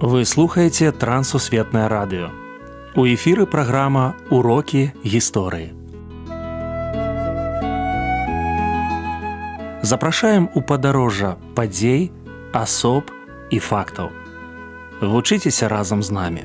Вы слухаеце Трансусветнае радыё. У эфіры праграма «Урокі гісторыі». Запрашаем у падарожжа падзей, асоб і фактаў. Вучыцеся разам з намі.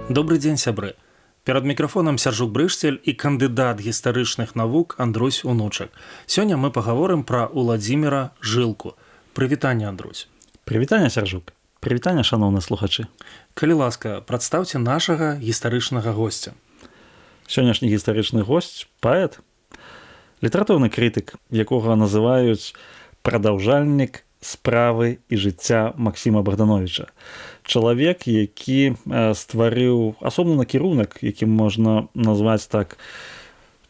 Добры дзень, сябры. Перад мікрафонам Сяржук Брышцель і кандыдат гістарычных навук Андрусь Унучак. Сёння мы пагаворым пра Уладзіміра Жылку. Прывітанне, Андрусь. Прывітанне, Сяржук. Прывітанне, шаноўныя слухачы. Калі ласка, прадстаўце нашага гістарычнага госця. Сённяшні гістарычны госць – паэт, літаратурны крытык, якога называюць прадаўжальнік справы і жыцця Максіма Богдановича. Чалавек, які стварыў асобны накірунак, якім можна назваць так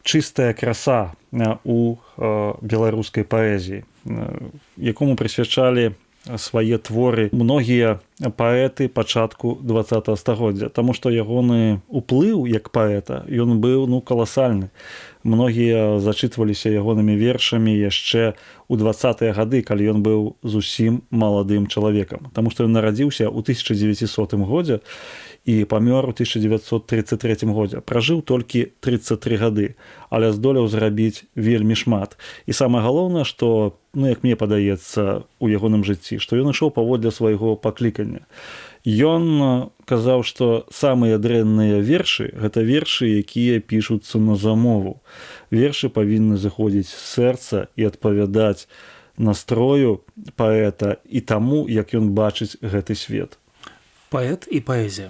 чыстая краса у беларускай паэзіі, якому прысвячалі свае творы многія паэты пачатку 20-го стагоддзя, таму што ягоны ўплыў як паэта, ён быў каласальны. Многія зачытваліся ягонымі вершамі яшчэ ў 20-е гады, калі ён быў зусім маладым чалавекам, таму што ён нарадзіўся ў 1900 годзе і памёр у 1933 годзе. Пражыў толькі 33 гады, але здолеў зрабіць вельмі шмат. І самае галоўнае, што, як мне падаецца, у ягоным жыцці, што ён ішоў паводле свайго паклікання. Ён казаў, што самыя дрэнныя вершы – гэта вершы, якія пішуцца на замову. Вершы павінны зыходзіць з сэрца і адпавядаць настрою паэта і таму, як ён бачыць гэты свет. Паэт і паэзія.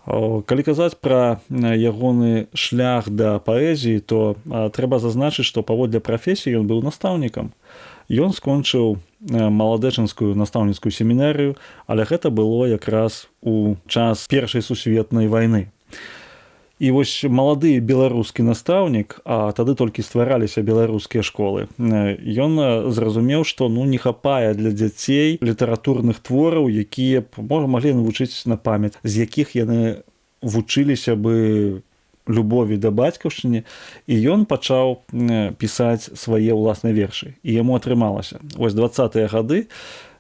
Калі казаць пра ягоны шлях да паэзіі, то трэба зазначыць, што паводле прафесіі ён быў настаўнікам. Ён скончыў маладэчынскую настаўніцкую семінарыю, але гэта было якраз у час Першай сусветнай вайны. І вось малады беларускі настаўнік, а тады толькі ствараліся беларускія школы, ён зразумеў, што не хапае для дзяцей літаратурных твораў, якія маглі навучыць на памяць, з якіх яны вучыліся бы любові да бацькаўшчыны, і ён пачаў пісаць свае ўласныя вершы. І яму атрымалася. Вось 20-е гады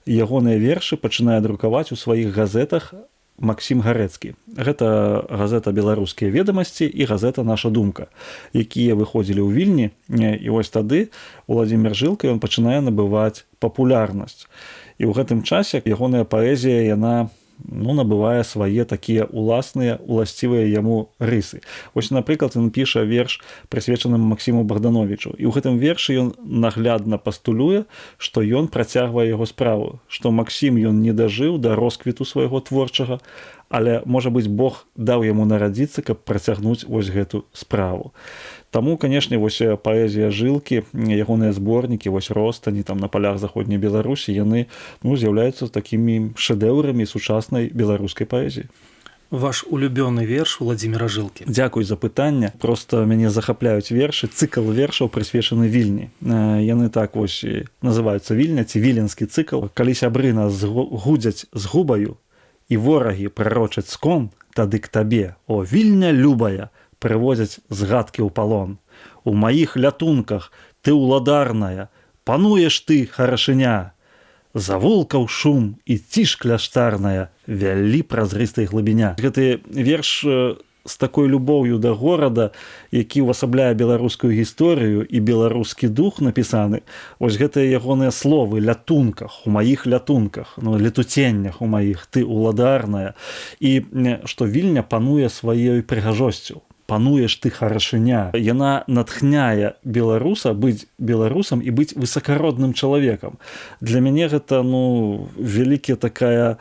ягоныя вершы пачынае друкаваць у сваіх газетах Максім Гарэцкі. Гэта газета «Беларускія ведамасці» і газета «Наша думка», якія выходзілі ў Вільні. І вось тады Уладзімір Жылка ён пачынае набываць папулярнасць. І ў гэтым часе ягоная паэзія, яна набывае свае такія уласныя, уласцівыя яму рысы. Вось, напрыклад, ён піша верш, прысвечаны Максіму Богдановичу. І ў гэтым вершы ён наглядна пастулюе, што ён працягвае яго справу, што Максім ён не дажыў да росквіту свайго творчага, але, можа быць, Бог даў яму нарадзіцца, каб працягнуць вось гэту справу. Таму, канешне, вось паэзія Жылкі, ягоныя зборнікі, вось ростані там на палях заходняй Беларусі, яны з'яўляюцца такімі шэдэўрамі сучаснай беларускай паэзіі. Ваш улюбёны верш Уладзіміра Жылкі. Дзякуй за пытанне. Проста мяне захапляюць вершы, цыкл вершаў прысвечаны Вільні. Яны так вось называюцца Вільня ці віленскі цыкл. Калі сябры нас гудзяць з губаю і ворагі прарочаць скон, тады к табе, о, Вільня любая, прывозяць згадкі ў палон. У маіх лятунках ты уладарная, пануеш ты, харашыня. Завулкаў шум і ціш кляштарная, вялі празрыстай глыбіня. Гэты верш з такой любоўю да горада, які ўвасабляе беларускую гісторыю і беларускі дух напісаны. Вось гэтыя ягоныя словы лятунках, у маіх лятунках, летуценнях у маіх, ты уладарная. І што Вільня пануе сваёй прыгажосцю. Пануеш ты, харашыня. Яна натхняе беларуса быць беларусам і быць высакародным чалавекам. Для мяне гэта вялікі такая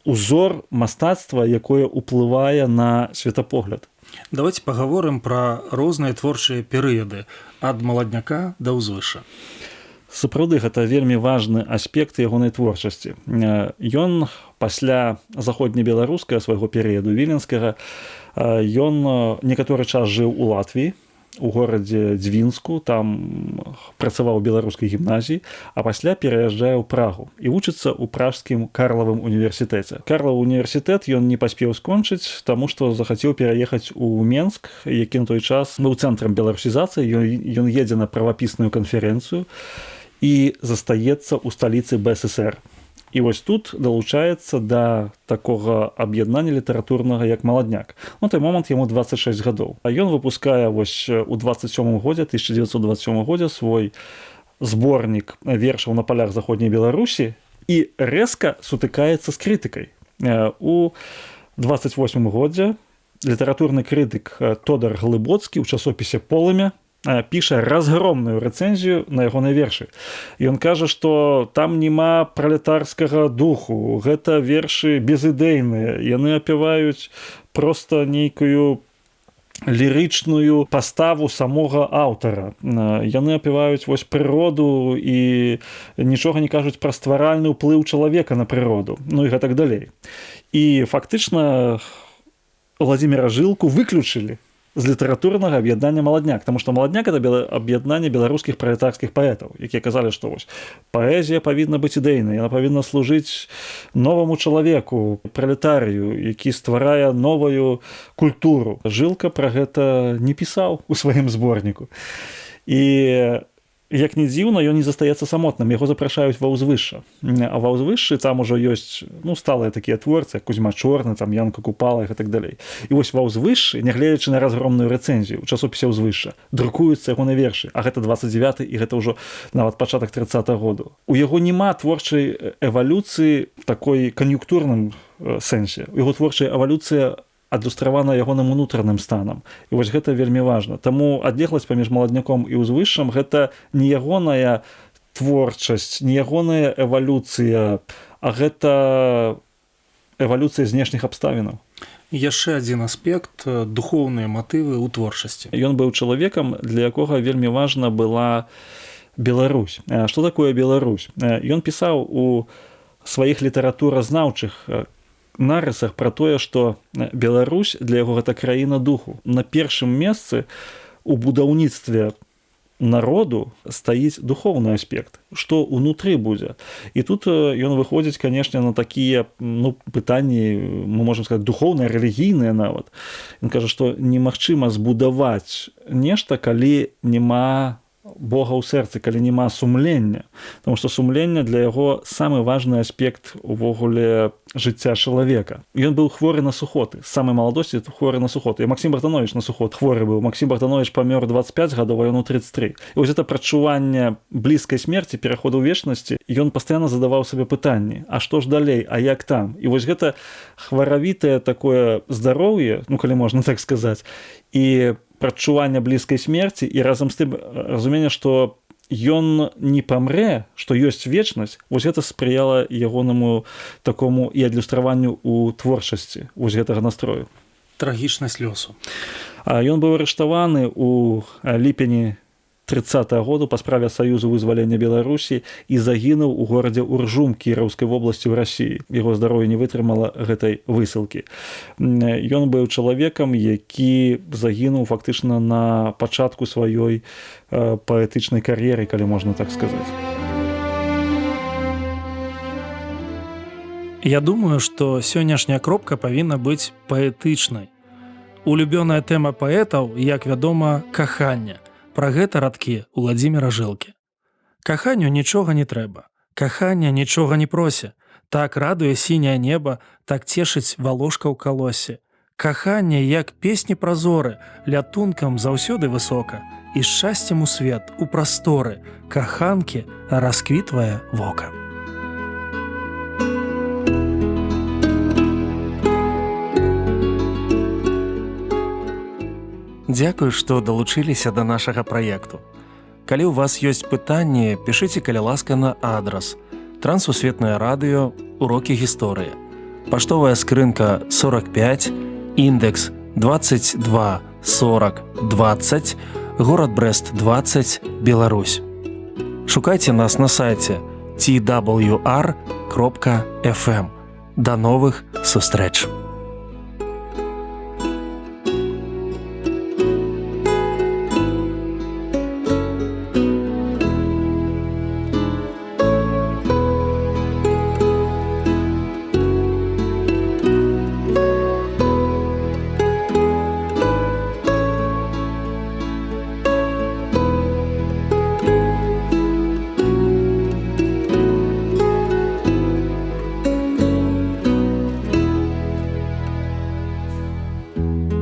узор мастацтва, якое ўплывае на светапогляд. Давайте пагаворым пра розныя творчыя перыяды ад маладняка да ўзвыша. Сапраўды, гэта вельмі важны аспект ягонай творчасці. Ён пасля заходнебеларускага свайго перыяду віленскага, ён некаторы час жыў у Латвіі, у горадзе Дзвінску, там працаваў у беларускай гімназіі, а пасля пераязджае ў Прагу і вучыцца ў пражскім Карлавым універсітэце. Карлавы універсітэт ён не паспеў скончыць, таму што захацеў пераехаць у Менск, які на той час быў цэнтрам беларусізацыі, ён едзе на правапісную канферэнцыю і застаецца ў сталіцы БССР. І вось тут далучаецца да такога аб'яднання літаратурнага як маладняк. На той момант яму 26 гадоў. А ён выпускае вось у 1927 годзе свой зборнік вершаў на палях заходняй Беларусі і рэзка сутыкаецца з крытыкай. У 28 годзе літаратурны крытык Тодар Глыбоцкі ў часопісе «Полымя» піша разгромную рэцэнзію на ягоныя вершы. Ён кажа, што там няма пралетарскага духу, гэта вершы безыдэйныя, яны апяваюць проста нейкую лірычную паставу самога аўтара. Яны апяваюць вось прыроду і нічога не кажуць пра стваральны ўплыў чалавека на прыроду, ну і гэтак далей. І фактычна Уладзіміра Жылку выключылі з літаратурнага аб'яднання маладняк, таму што маладняк это аб'яднанне беларускіх пралетарскіх паэтаў, якія казалі, што вось паэзія павінна быць ідэйнай, яна павінна служыць новаму чалавеку, пралетарыю, які стварае новую культуру. Жылка пра гэта не пісаў у сваім зборніку. І як не дзіўна, ён не застаецца самотным, яго запрашаюць ва ўзвышша. А ва ўзвышшы там ужо ёсць сталыя такія творцы, як Кузьма Чорны, там Янка Купала і гэтак далей. І вось ва ўзвышшы, нягледзячы на разгромную рэцэнзію ў часопісе «Ўзвышша», друкуюцца ягоныя вершы, а гэта 29-й і гэта ўжо нават пачатак 30-го году. У яго няма творчай эвалюцыі в такой кан'юнктурным сэнсе. У яго творчая эвалюцыя адлюстравана ягоным унутраным станам. І вось гэта вельмі важна. Таму адлегласць паміж маладняком і ўзвышшам гэта не ягоная творчасць, не ягоная эвалюцыя, а гэта эвалюцыя знешніх абставінаў. Яшчэ адзін аспект духоўныя матывы ў творчасці. Ён быў чалавекам, для якога вельмі важна была Беларусь. Што такое Беларусь? Ён пісаў у сваіх літаратуразнаўчых нарысах пра тое, што Беларусь для яго гэта краіна духу. На першым месцы у будаўніцтве народу стаіць духоўны аспект, што ўнутры будзе. І тут ён выходзіць, канешне, на такія пытанні, мы можам сказаць, духоўныя, рэлігійныя нават. Ён кажа, што немагчыма збудаваць нешта, калі няма Бога ў сэрцы, калі няма сумлення. Таму што сумленне для яго самы важны аспект увогуле жыцця чалавека. Ён быў хворы на сухоты. З самай маладосці хворы на сухоты. І Максім Богданович на сухот хворы быў. Максім Богданович памёр 25 гадоў, а ён у 33. І вось гэта прачуванне блізкай смерці, пераходу ў вечнасці, ён пастаянна задаваў сабе пытанні: а што ж далей, а як там? І вось гэта хваравітае такое здароўе, калі можна так сказаць, і прадчування блізкай смерці, і разам з тым разуменне, што ён не памрэ, што ёсць вечнасць, вось гэта спрыяла ягонаму такому і адлюстраванню ў творчасці вось гэтага настрою. Трагічнасць лёсу. Ён быў арыштаваны ў ліпені 30-го году па справе Саюзу вызвалення Беларусі і загінуў у горадзе Уржум Кіраўскай вобласці ў Расіі. Яго здароўе не вытрымала гэтай высылкі. Ён быў чалавекам, які загінуў фактычна на пачатку сваёй паэтычнай кар'еры, калі можна так сказаць. Я думаю, што сённяшняя кропка павінна быць паэтычнай. Улюбёная тэма паэтаў, як вядома, каханне. Пра гэта радкі Уладзіміра Жылкі. Каханню нічога не трэба. Каханне нічога не просе. Так радуе сіняе неба, так цешыць валошка ў калосе. Каханне, як песні празоры, лятункам заўсёды высока. І шчасцем у свет, у прасторы, каханкі расквітвае вока. Дзякую, што далучыліся да нашага праекту. Калі ў вас ёсць пытанні, пішыце, калі ласка, на адрас Трансусветнае радыё, урокі гісторыі. Паштовая скрынка 45, індекс 22 40 20, горад Брэст 20, Беларусь. Шукайце нас на сайце twr.fm. Да новых сустрэч! Thank